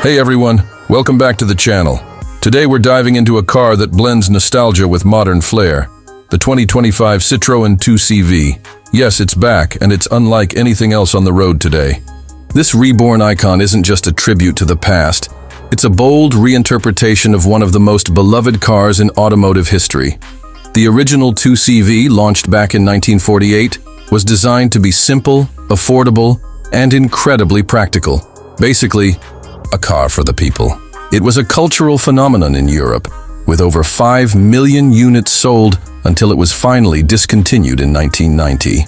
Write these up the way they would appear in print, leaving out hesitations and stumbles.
Hey everyone, welcome back to the channel. Today we're diving into a car that blends nostalgia with modern flair. The 2025 Citroën 2CV. Yes, it's back, and it's unlike anything else on the road today. This reborn icon isn't just a tribute to the past. It's a bold reinterpretation of one of the most beloved cars in automotive history. The original 2CV, launched back in 1948, was designed to be simple, affordable, and incredibly practical. Basically, a car for the people. It was a cultural phenomenon in Europe, with over 5 million units sold until it was finally discontinued in 1990.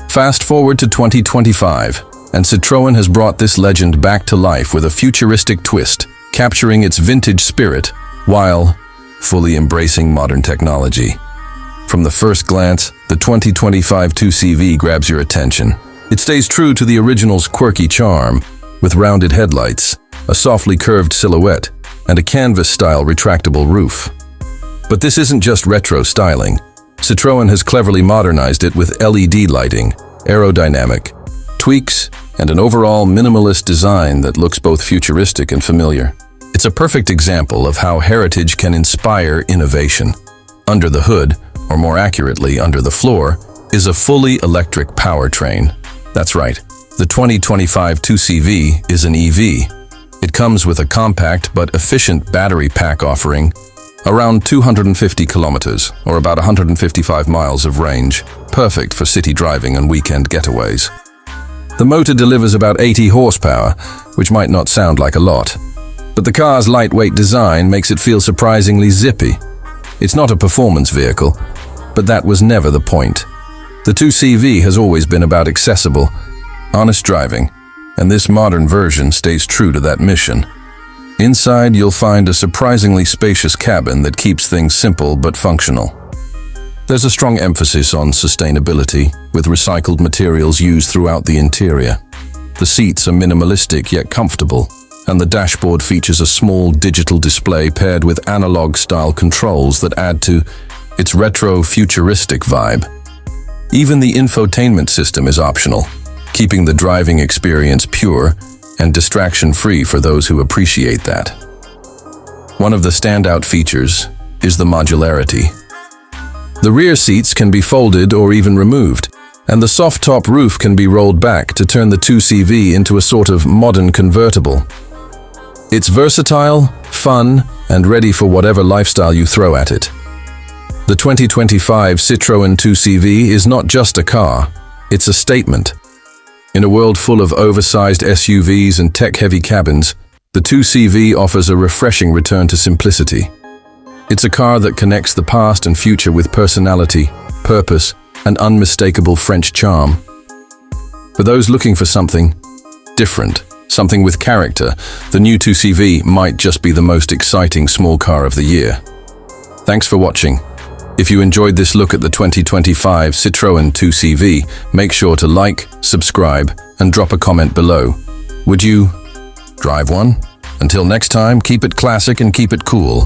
Fast forward to 2025, and Citroën has brought this legend back to life with a futuristic twist, capturing its vintage spirit while fully embracing modern technology. From the first glance, the 2025 2CV grabs your attention. It stays true to the original's quirky charm, with rounded headlights, a softly curved silhouette, and a canvas-style retractable roof. But this isn't just retro styling. Citroën has cleverly modernized it with LED lighting, aerodynamic tweaks, and an overall minimalist design that looks both futuristic and familiar. It's a perfect example of how heritage can inspire innovation. Under the hood, or more accurately, under the floor, is a fully electric powertrain. That's right, the 2025 2CV is an EV. It comes with a compact but efficient battery pack offering around 250 kilometers, or about 155 miles of range, perfect for city driving and weekend getaways. The motor delivers about 80 horsepower, which might not sound like a lot, but the car's lightweight design makes it feel surprisingly zippy. It's not a performance vehicle, but that was never the point. The 2CV has always been about accessible, honest driving, and this modern version stays true to that mission. Inside, you'll find a surprisingly spacious cabin that keeps things simple but functional. There's a strong emphasis on sustainability, with recycled materials used throughout the interior. The seats are minimalistic yet comfortable, and the dashboard features a small digital display paired with analog-style controls that add to its retro-futuristic vibe. Even the infotainment system is optional, keeping the driving experience pure and distraction-free for those who appreciate that. One of the standout features is the modularity. The rear seats can be folded or even removed, and the soft-top roof can be rolled back to turn the 2CV into a sort of modern convertible. It's versatile, fun, and ready for whatever lifestyle you throw at it. The 2025 Citroën 2CV is not just a car, it's a statement. In a world full of oversized SUVs and tech-heavy cabins, the 2CV offers a refreshing return to simplicity. It's a car that connects the past and future with personality, purpose, and unmistakable French charm. For those looking for something different, something with character, the new 2CV might just be the most exciting small car of the year. Thanks for watching. If you enjoyed this look at the 2025 Citroën 2CV, make sure to like, subscribe, and drop a comment below. Would you drive one? Until next time, keep it classic and keep it cool.